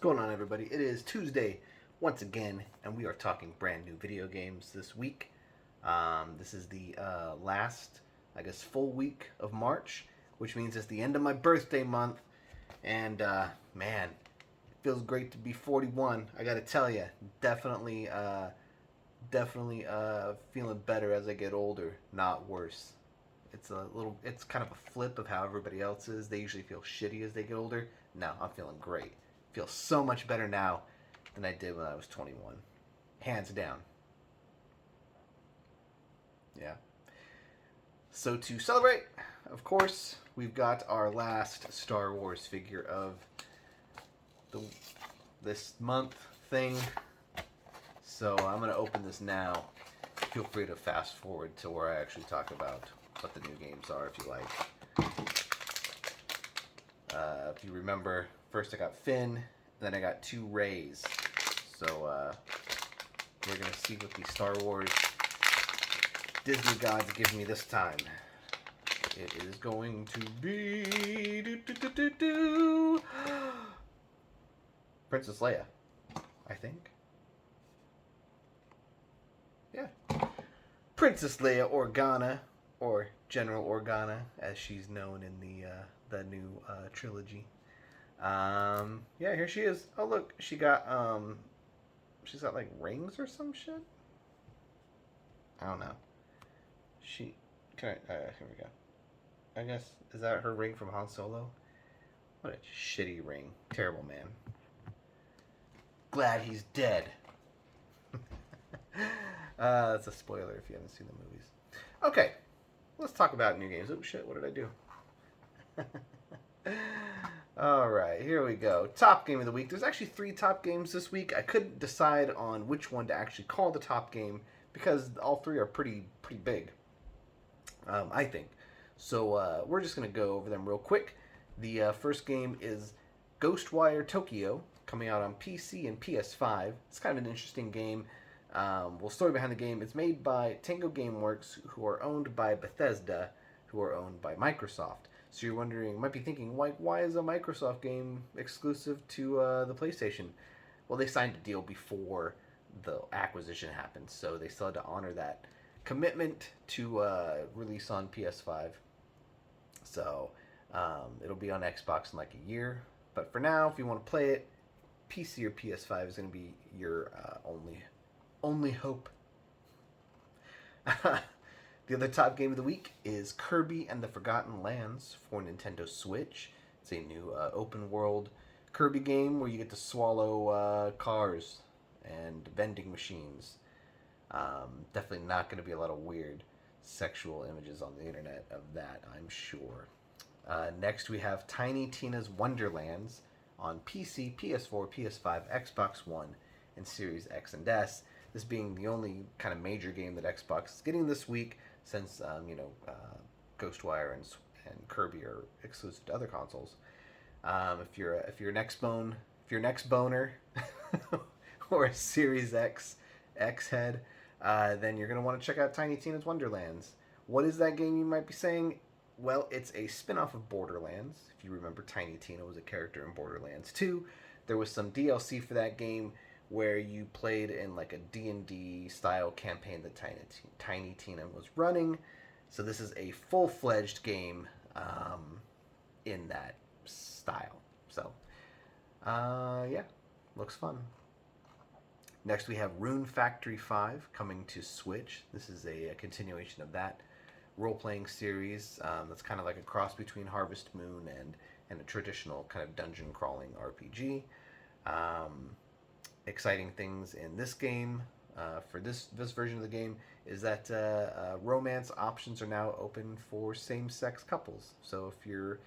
going on, everybody? It is Tuesday once again, and we are talking brand new video games this week. This is the last, I guess, full week of March, which means it's the end of my birthday month. And man, it feels great to be 41. I gotta tell you, definitely feeling better as I get older, not worse. It's kind of a flip of how everybody else is. They usually feel shitty as they get older. No, I'm feeling great. Feel so much better now than I did when I was 21. Hands down. Yeah. So to celebrate, of course, we've got our last Star Wars figure of the this month thing. So I'm going to open this now. Feel free to fast forward to where I actually talk about what the new games are if you like. If you remember, first I got Finn, then I got 2 Rays. So we're going to see what the Star Wars Disney gods give me this time. It is going to be Princess Leia, I think. Yeah. Princess Leia Organa, or General Organa, as she's known in the new trilogy. Yeah, here she is. Oh look, she's got like rings or some shit. I don't know. Here we go. I guess is that her ring from Han Solo? What a shitty ring. Terrible man. Glad he's dead. That's a spoiler if you haven't seen the movies. Okay, let's talk about new games. Oh shit, what did I do? Alright, here we go. Top game of the week. There's actually 3 top games this week. I couldn't decide on which one to actually call the top game because all 3 are pretty big, I think. So we're just going to go over them real quick. The first game is Ghostwire Tokyo, coming out on PC and PS5. It's kind of an interesting game. Story behind the game. It's made by Tango Gameworks, who are owned by Bethesda, who are owned by Microsoft. So you're wondering, might be thinking, like, why is a Microsoft game exclusive to the PlayStation? Well, they signed a deal before the acquisition happened, so they still had to honor that commitment to release on PS5. So it'll be on Xbox in like a year. But for now, if you want to play it, PC or PS5 is going to be your only hope. The other top game of the week is Kirby and the Forgotten Lands for Nintendo Switch. It's a new open world Kirby game where you get to swallow cars and vending machines. Definitely not going to be a lot of weird sexual images on the internet of that, I'm sure. Next we have Tiny Tina's Wonderlands on PC, PS4, PS5, Xbox One, and Series X and S. This being the only kind of major game that Xbox is getting this week, since Ghostwire and Kirby are exclusive to other consoles. If you're an X boner or a Series X head, then you're gonna want to check out Tiny Tina's Wonderlands. What is that game, you might be saying? Well, it's a spin-off of Borderlands. If you remember, Tiny Tina was a character in Borderlands 2. There was some DLC for that game where you played in like a D&D style campaign that Tiny Tina was running. So this is a full-fledged game in that style. So, yeah, looks fun. Next we have Rune Factory 5 coming to Switch. This is a continuation of that role-playing series that's kind of like a cross between Harvest Moon and a traditional kind of dungeon crawling RPG. Exciting things in this game for this version of the game is that romance options are now open for same-sex couples. So if you're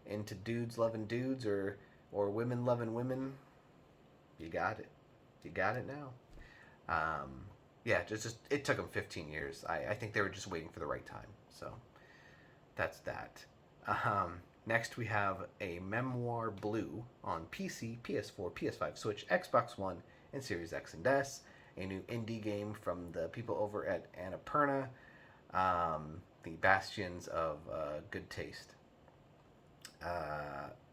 into dudes loving dudes or women loving women, you got it. You got it now. Yeah, just it took them 15 years. I think they were just waiting for the right time. So that's that. Next we have a Memoir Blue on PC, PS4, PS5, Switch, Xbox One, and Series X and S. A new indie game from the people over at Annapurna, the bastions of good taste.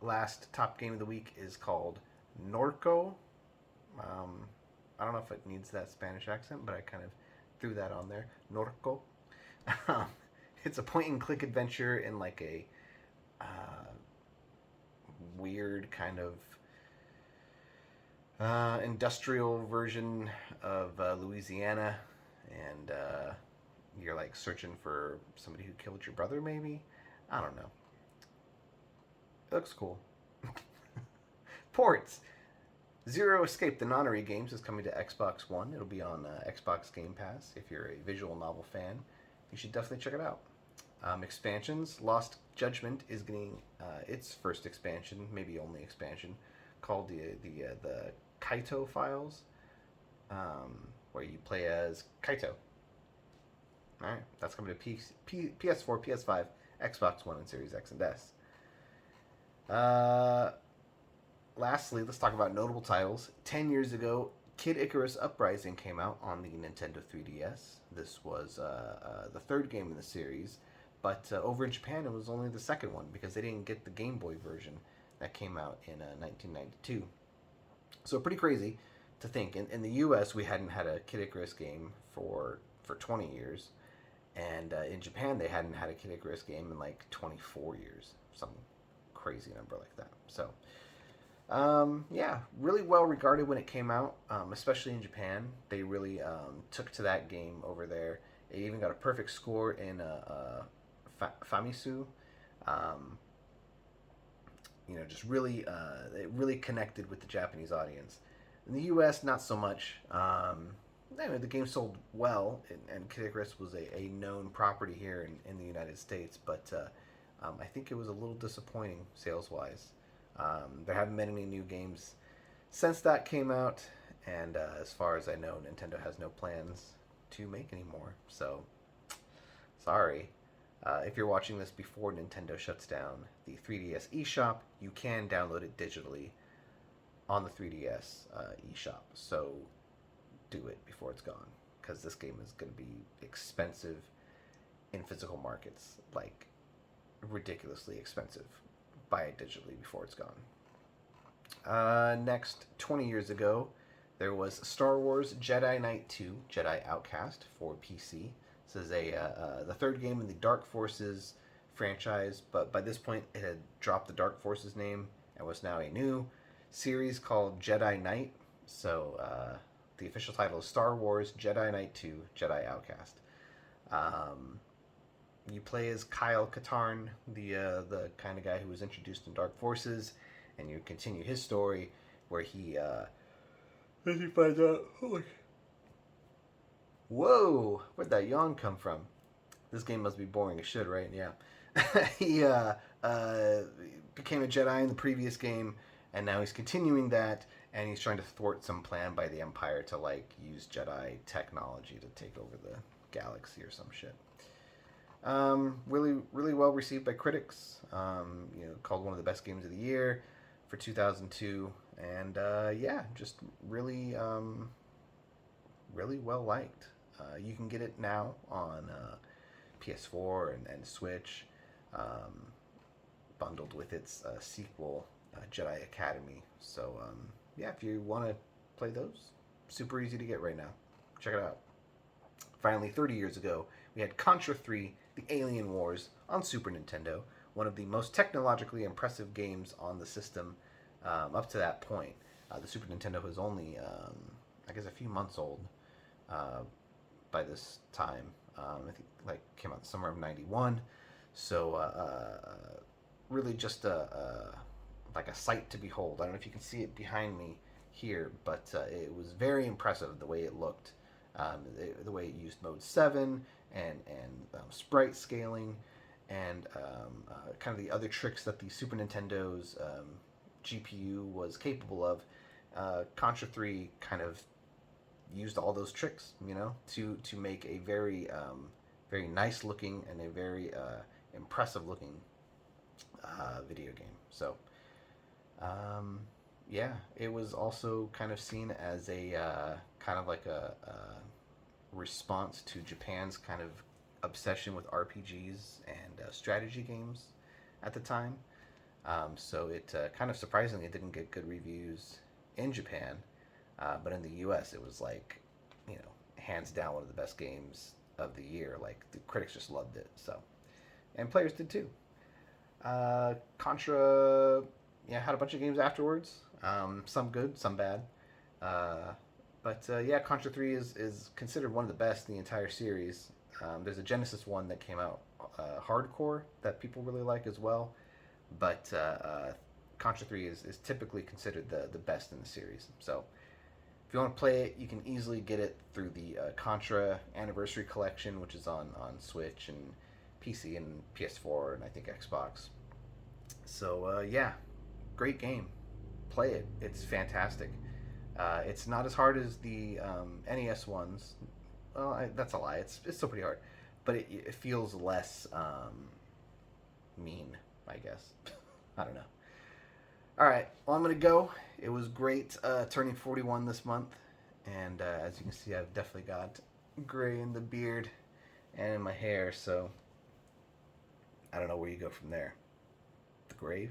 Last top game of the week is called Norco. Um, I don't know if it needs that Spanish accent, but I kind of threw that on there. Norco. Um, it's a point and click adventure in like a uh, weird kind of industrial version of Louisiana, and you're like searching for somebody who killed your brother, maybe. I don't know. It looks cool. Ports. Zero Escape, the Nonary Games, is coming to Xbox One. It'll be on Xbox Game Pass. If you're a visual novel fan, you should definitely check it out. Expansions. Lost Judgment is getting its first expansion, maybe only expansion, called the Kaito Files, where you play as Kaito. All right, that's coming to PS4, PS5, Xbox One, and Series X and S. Uh, Lastly, let's talk about notable titles. 10 years ago, Kid Icarus Uprising came out on the Nintendo 3DS. This was the third game in the series, but over in Japan it was only the second one because they didn't get the Game Boy version that came out in 1992. So pretty crazy to think. In the U.S., we hadn't had a Kid Icarus game for 20 years, and in Japan they hadn't had a Kid Icarus game in like 24 years, some crazy number like that. So yeah, really well regarded when it came out, especially in Japan. They really took to that game over there. It even got a perfect score in Famitsu. Um, just really, it really connected with the Japanese audience. In the U.S., not so much. Anyway, the game sold well, and Kid Icarus was a known property here in the United States, but I think it was a little disappointing sales-wise. There haven't been any new games since that came out, and as far as I know, Nintendo has no plans to make any more. So, sorry. If you're watching this before Nintendo shuts down the 3DS eShop, you can download it digitally on the 3DS eShop. So, do it before it's gone, because this game is going to be expensive in physical markets, like ridiculously expensive. Buy it digitally before it's gone. Next, 20 years ago, there was Star Wars Jedi Knight 2, Jedi Outcast for PC. This is the third game in the Dark Forces franchise, but by this point it had dropped the Dark Forces name and was now a new series called Jedi Knight. So the official title is Star Wars Jedi Knight 2, Jedi Outcast. You play as Kyle Katarn, the kind of guy who was introduced in Dark Forces, and you continue his story where he finds out. Whoa, where'd that yawn come from? This game must be boring as shit, right? Yeah. He became a Jedi in the previous game, and now he's continuing that, and he's trying to thwart some plan by the Empire to like use Jedi technology to take over the galaxy or some shit. Really well received by critics. Called one of the best games of the year for 2002, and yeah, just really, really well liked. You can get it now on PS4 and Switch, bundled with its sequel, Jedi Academy. So yeah, if you want to play those, super easy to get right now. Check it out. Finally, 30 years ago, we had Contra 3, The Alien Wars on Super Nintendo, one of the most technologically impressive games on the system up to that point. The Super Nintendo was only, I guess, a few months old by this time. I think like came out summer of '91, so really just like a sight to behold. I don't know if you can see it behind me here, but it was very impressive the way it looked. The way it used mode 7 and sprite scaling and kind of the other tricks that the Super Nintendo's GPU was capable of. Contra 3 kind of used all those tricks, to make a very very nice looking and a very impressive looking video game. So yeah, it was also kind of seen as a kind of like a response to Japan's kind of obsession with RPGs and strategy games at the time. So it kind of surprisingly didn't get good reviews in Japan, but in the U.S. it was like, hands down one of the best games of the year. Like the critics just loved it. So, and players did too. Contra, yeah, had a bunch of games afterwards. Some good, some bad. Uh, but yeah, Contra 3 is considered one of the best in the entire series. There's a Genesis one that came out, hardcore, that people really like as well. But Contra 3 is typically considered the best in the series. So if you want to play it, you can easily get it through the Contra Anniversary Collection, which is on Switch and PC and PS4 and I think Xbox. So yeah, great game. Play it. It's fantastic. It's not as hard as the NES ones. Well, that's a lie. It's still pretty hard, but it feels less mean, I guess. I don't know. All right. Well, I'm gonna go. It was great turning 41 this month, and as you can see, I've definitely got gray in the beard and in my hair. So I don't know where you go from there. The grave.